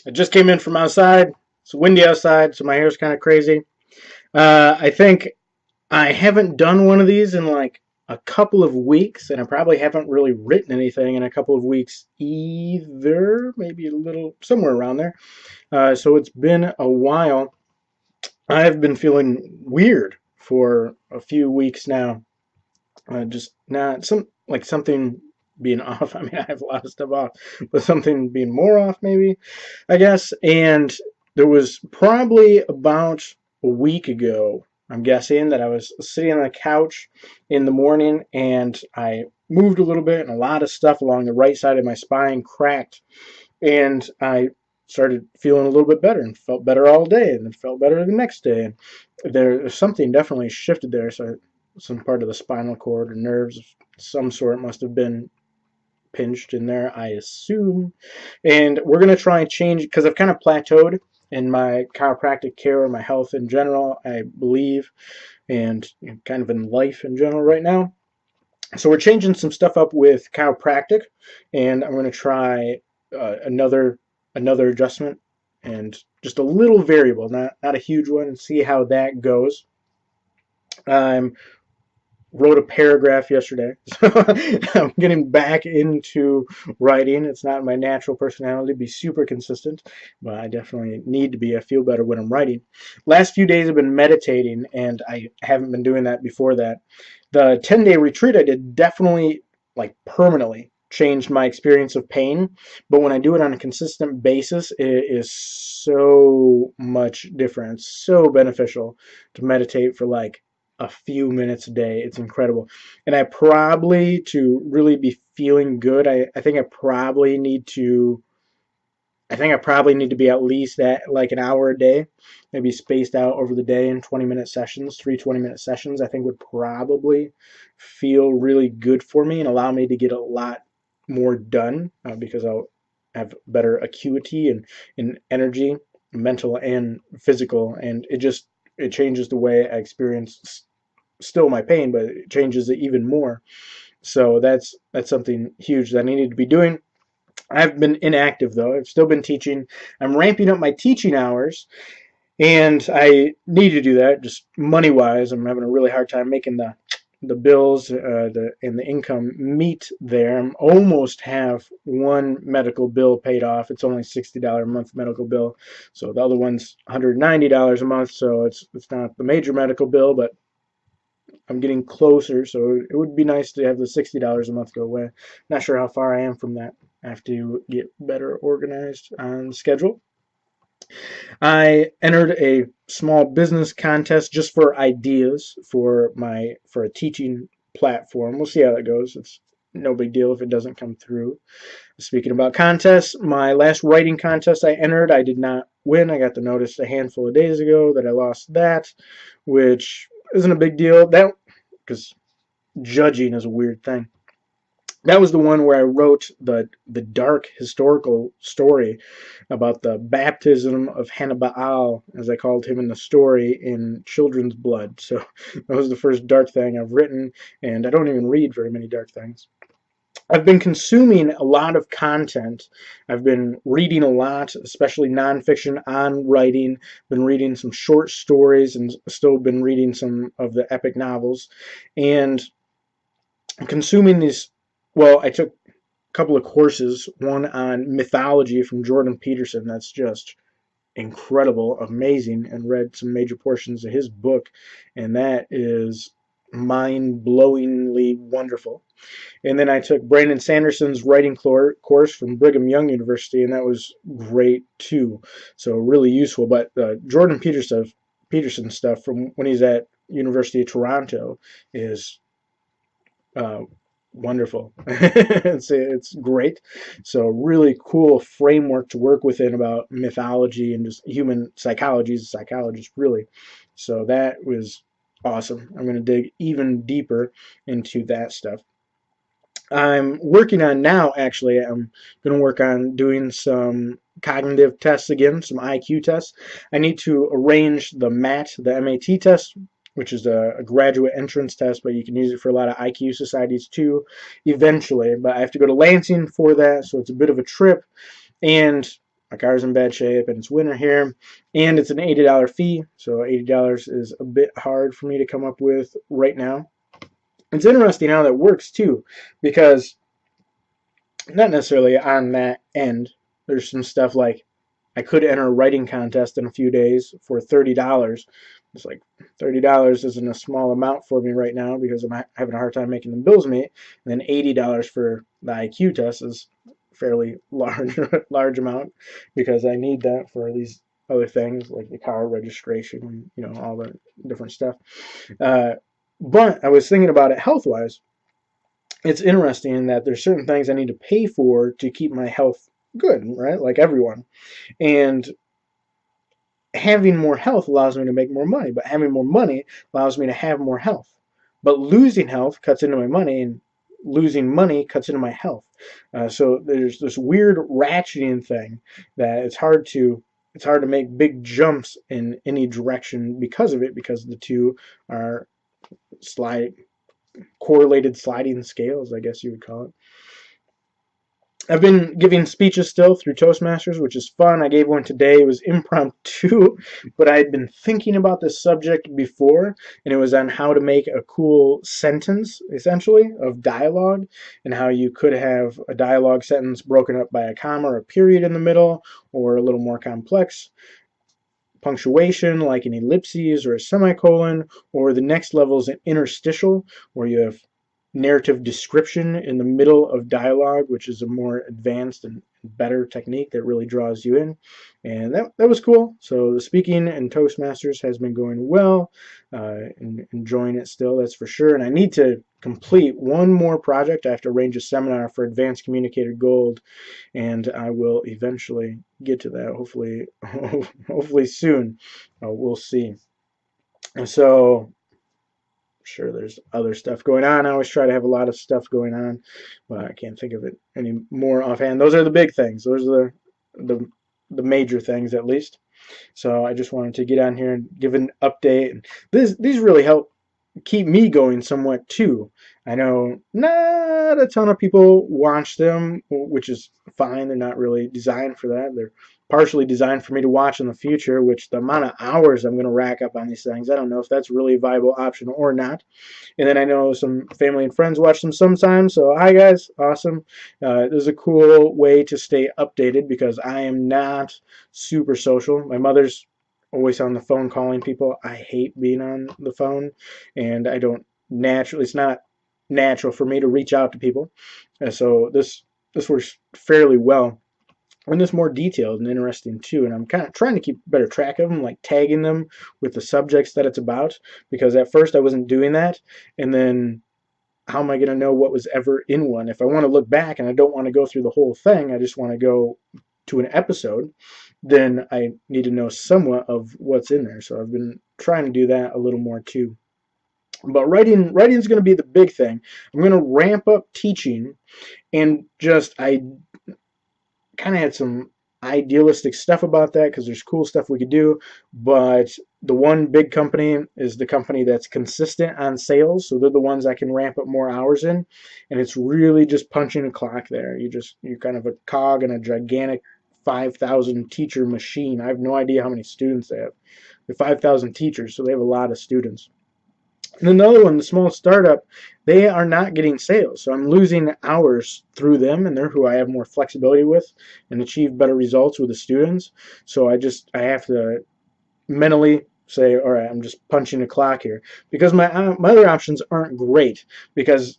I just came in from outside. It's windy outside, so my hair's kind of crazy. I think I haven't done one of these in like a couple of weeks, and I probably haven't really written anything in a couple of weeks either. Maybe a little somewhere around there. So it's been a while. I've been feeling weird for a few weeks now. Just not something being off. I mean, I have a lot of stuff off, but something being more off, maybe, I guess. And there was probably about a week ago, I'm guessing, that I was sitting on the couch in the morning and I moved a little bit and a lot of stuff along the right side of my spine cracked. And I started feeling a little bit better and felt better all day and then felt better the next day. And there's something definitely shifted there. So some part of the spinal cord or nerves of some sort must have been pinched in there, I assume. And we're going to try and change because I've kind of plateaued in my chiropractic care or my health in general, I believe, and kind of in life in general right now. So we're changing some stuff up with chiropractic, and I'm going to try another adjustment and just a little variable, not a huge one, and see how that goes. I'm wrote a paragraph yesterday, so I'm getting back into writing. It's not my natural personality to be super consistent, but I definitely need to be. I feel better when I'm writing. Last few days I've been meditating, and I haven't been doing that before that. The 10-day retreat I did definitely, like, permanently changed my experience of pain, but when I do it on a consistent basis, it is so much different. It's so beneficial to meditate for like a few minutes a day. It's incredible. And I probably, to really be feeling good, I think I probably need to be at least at like an hour a day, maybe spaced out over the day in 20-minute sessions, 3 20-minute sessions. I think would probably feel really good for me and allow me to get a lot more done because I'll have better acuity and energy, mental and physical, and it changes the way I experience still my pain, but it changes it even more. So that's something huge that I needed to be doing. I've been inactive though. I've still been teaching. I'm ramping up my teaching hours, and I need to do that. Just money wise, I'm having a really hard time making the bills and the income meet there. I'm almost have one medical bill paid off. It's only $60 a month medical bill, so the other one's $190 a month. So it's not the major medical bill, but I'm getting closer, so it would be nice to have the $60 a month go away. Not sure how far I am from that. I have to get better organized on the schedule. I entered a small business contest just for ideas for a teaching platform. We'll see how that goes. It's no big deal if it doesn't come through. Speaking about contests, my last writing contest I entered, I did not win. I got the notice a handful of days ago that I lost that, which isn't a big deal. That because judging is a weird thing. That was the one where I wrote the dark historical story about the baptism of Hannibal, as I called him in the story, in children's blood. So that was the first dark thing I've written, and I don't even read very many dark things. I've been consuming a lot of content. I've been reading a lot, especially nonfiction on writing. Been reading some short stories and still been reading some of the epic novels. And consuming these, well, I took a couple of courses, one on mythology from Jordan Peterson. That's just incredible, amazing, and read some major portions of his book, and that is mind-blowingly wonderful. And then I took Brandon Sanderson's writing course from Brigham Young University, and that was great too. So really useful. But Jordan Peterson stuff from when he's at University of Toronto is uh, wonderful. It's great. So really cool framework to work within about mythology and just human psychology as a psychologist, really. So that was awesome. I'm going to dig even deeper into that stuff. I'm working on now, actually, I'm going to work on doing some cognitive tests again, some IQ tests. I need to arrange the MAT test, which is a graduate entrance test, but you can use it for a lot of IQ societies too, eventually. But I have to go to Lansing for that, so it's a bit of a trip. And my car's in bad shape, and it's winter here, and it's an $80 fee, so $80 is a bit hard for me to come up with right now. It's interesting how that works too, because not necessarily on that end. There's some stuff like I could enter a writing contest in a few days for $30. It's like $30 isn't a small amount for me right now because I'm having a hard time making the bills meet. And then $80 for the IQ test is a fairly large amount because I need that for these other things like the car registration and all the different stuff. But I was thinking about it health-wise. It's interesting that there's certain things I need to pay for to keep my health good, right? Like everyone. And having more health allows me to make more money, but having more money allows me to have more health. But losing health cuts into my money, and losing money cuts into my health. So there's this weird ratcheting thing that it's hard to make big jumps in any direction because of it, because the two are correlated sliding scales, I guess you would call it. I've been giving speeches still through Toastmasters, which is fun. I gave one today. It was impromptu, but I had been thinking about this subject before, and it was on how to make a cool sentence, essentially, of dialogue, and how you could have a dialogue sentence broken up by a comma or a period in the middle, or a little more complex punctuation like an ellipses or a semicolon, or the next level is an interstitial, where you have narrative description in the middle of dialogue, which is a more advanced and better technique that really draws you in. And that was cool. So the speaking in Toastmasters has been going well, and enjoying it still, that's for sure. And I need to complete one more project. I have to arrange a seminar for Advanced Communicator Gold, and I will eventually get to that, hopefully soon. We'll see. And so sure there's other stuff going on. I always try to have a lot of stuff going on, but I can't think of it any more offhand. Those are the big things. Those are the major things, at least. So I just wanted to get on here and give an update. And these really help keep me going somewhat too. I know not a ton of people watch them, which is fine. They're not really designed for that. They're partially designed for me to watch in the future, which the amount of hours I'm going to rack up on these things, I don't know if that's really a viable option or not. And then I know some family and friends watch them sometimes. So hi guys, awesome. This is a cool way to stay updated because I am not super social. My mother's always on the phone calling people. I hate being on the phone, and I don't naturally, it's not natural for me to reach out to people. So this works fairly well. And it's more detailed and interesting too, and I'm kind of trying to keep better track of them, like tagging them with the subjects that it's about, because at first I wasn't doing that, and then how am I going to know what was ever in one? If I want to look back and I don't want to go through the whole thing, I just want to go to an episode, then I need to know somewhat of what's in there. So I've been trying to do that a little more too. But writing is going to be the big thing. I'm going to ramp up teaching, and I kind of had some idealistic stuff about that because there's cool stuff we could do, but the one big company is the company that's consistent on sales, so they're the ones I can ramp up more hours in, and it's really just punching a clock there. You're kind of a cog in a gigantic 5,000 teacher machine. I have no idea how many students they have. They're 5,000 teachers, so they have a lot of students. And another one, the small startup, they are not getting sales. So I'm losing hours through them, and they're who I have more flexibility with and achieve better results with the students. So I have to mentally say, all right, I'm just punching a clock here. Because my other options aren't great, because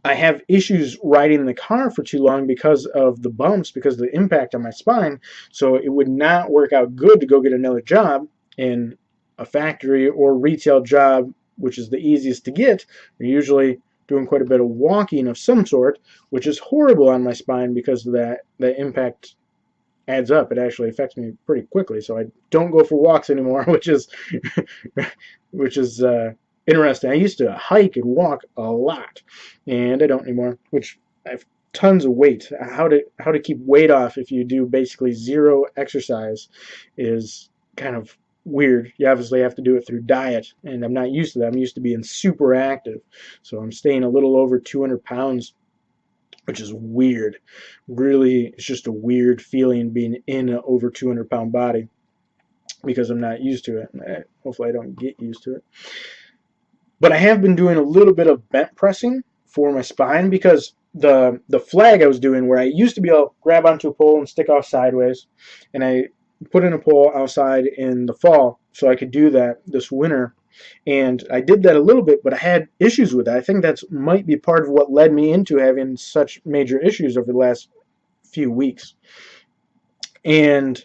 I have issues riding the car for too long because of the bumps, because of the impact on my spine. So it would not work out good to go get another job in a factory or retail job, which is the easiest to get. You're usually doing quite a bit of walking of some sort, which is horrible on my spine because of that impact adds up. It actually affects me pretty quickly. So I don't go for walks anymore, which is interesting. I used to hike and walk a lot, and I don't anymore, which I have tons of weight. How to keep weight off if you do basically zero exercise is kind of weird. You obviously have to do it through diet, and I'm not used to that. I'm used to being super active, so I'm staying a little over 200 pounds which is weird. Really, it's just a weird feeling being in an over 200-pound body because I'm not used to it. Hopefully I don't get used to it. But I have been doing a little bit of bent pressing for my spine because the flag I was doing, where I used to be able to grab onto a pole and stick off sideways, and I put in a pole outside in the fall so I could do that this winter. And I did that a little bit, but I had issues with it. I think that might be part of what led me into having such major issues over the last few weeks. And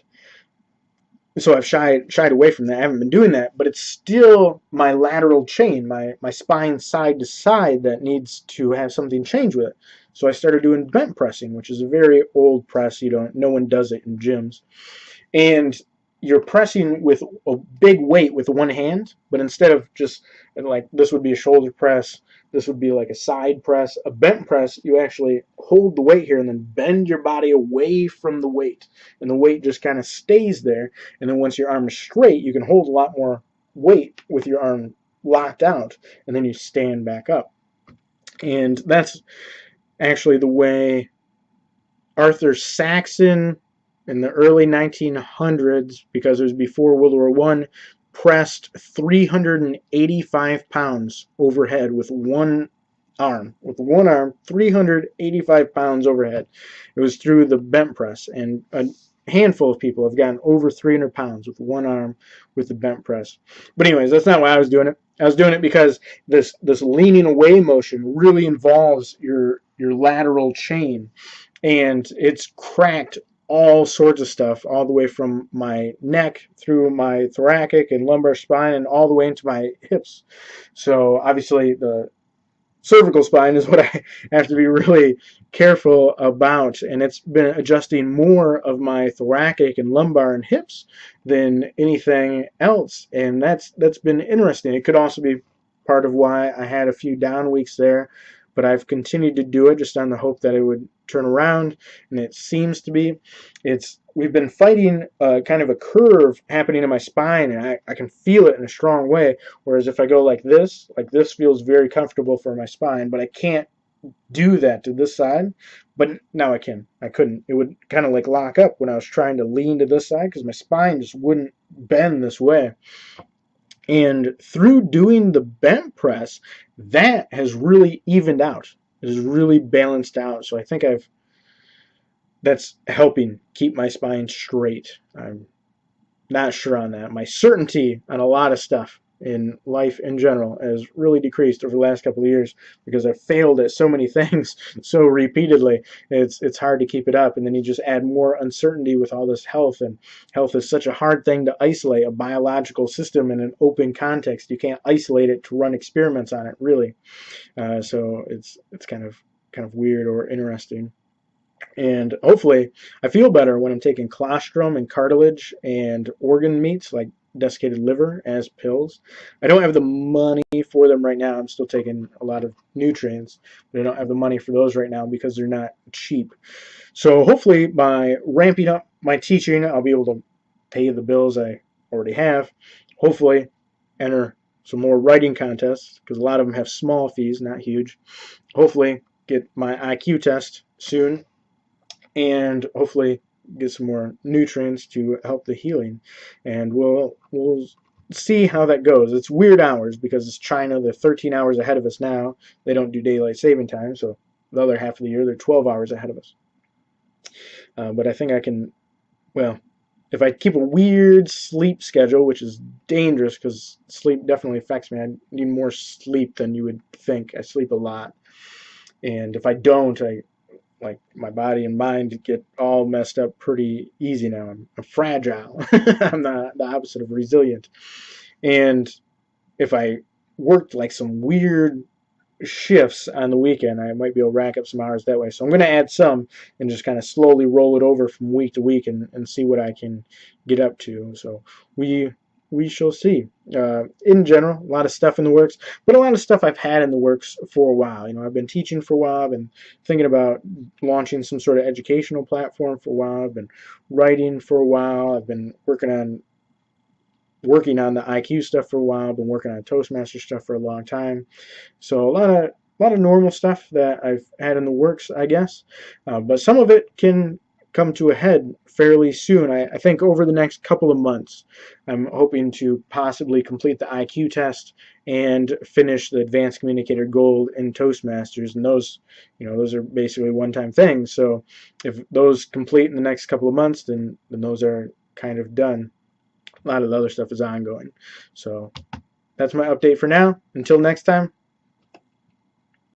so I've shied away from that. I haven't been doing that, but it's still my lateral chain, my spine side to side, that needs to have something change with it. So I started doing bent pressing, which is a very old press. No one does it in gyms. And you're pressing with a big weight with one hand, but instead of just like this would be a shoulder press, this would be like a side press, a bent press, you actually hold the weight here and then bend your body away from the weight. And the weight just kind of stays there. And then once your arm is straight, you can hold a lot more weight with your arm locked out. And then you stand back up. And that's actually the way Arthur Saxon in the early 1900s, because it was before World War I, pressed 385 pounds overhead with one arm. With one arm, 385 pounds overhead. It was through the bent press, and a handful of people have gotten over 300 pounds with one arm with the bent press. But anyways, that's not why I was doing it. I was doing it because this leaning away motion really involves your lateral chain, and it's cracked all sorts of stuff, all the way from my neck through my thoracic and lumbar spine and all the way into my hips. So obviously the cervical spine is what I have to be really careful about, and it's been adjusting more of my thoracic and lumbar and hips than anything else, and that's been interesting. It could also be part of why I had a few down weeks there, but I've continued to do it just on the hope that it would turn around, and it seems to be. We've been fighting kind of a curve happening in my spine, and I can feel it in a strong way, whereas if I go like this feels very comfortable for my spine, but I can't do that to this side. But now I can. I couldn't. It would kind of like lock up when I was trying to lean to this side because my spine just wouldn't bend this way. And through doing the bent press, that has really evened out. It has really balanced out. So I think that's helping keep my spine straight. I'm not sure on that. My certainty on a lot of stuff in life in general has really decreased over the last couple of years because I've failed at so many things so repeatedly. It's hard to keep it up, and then you just add more uncertainty with all this health, and health is such a hard thing to isolate, a biological system in an open context. You can't isolate it to run experiments on it, really. So it's kind of weird or interesting. And hopefully I feel better when I'm taking colostrum and cartilage and organ meats like desiccated liver as pills. I don't have the money for them right now. I'm still taking a lot of nutrients, but I don't have the money for those right now because they're not cheap. So hopefully by ramping up my teaching, I'll be able to pay the bills I already have. Hopefully enter some more writing contests because a lot of them have small fees, not huge. Hopefully get my IQ test soon, and hopefully get some more nutrients to help the healing. And we'll see how that goes. It's weird hours because it's China. They're 13 hours ahead of us now. They don't do daylight saving time, so the other half of the year they're 12 hours ahead of us. But I think I can, well, if I keep a weird sleep schedule, which is dangerous because sleep definitely affects me. I need more sleep than you would think. I sleep a lot. And if I don't, like my body and mind get all messed up pretty easy now. I'm fragile. I'm the opposite of resilient. And if I worked like some weird shifts on the weekend, I might be able to rack up some hours that way. So I'm going to add some and just kind of slowly roll it over from week to week and see what I can get up to. So we shall see. In general, a lot of stuff in the works, but a lot of stuff I've had in the works for a while. I've been teaching for a while. I've been thinking about launching some sort of educational platform for a while. I've been writing for a while. I've been working on the IQ stuff for a while. I've been working on Toastmasters stuff for a long time. So a lot of lot of normal stuff that I've had in the works, I guess. But some of it can come to a head fairly soon. I think over the next couple of months, I'm hoping to possibly complete the IQ test and finish the Advanced Communicator Gold in Toastmasters. And those, those are basically one-time things. So if those complete in the next couple of months, then those are kind of done. A lot of the other stuff is ongoing. So that's my update for now. Until next time.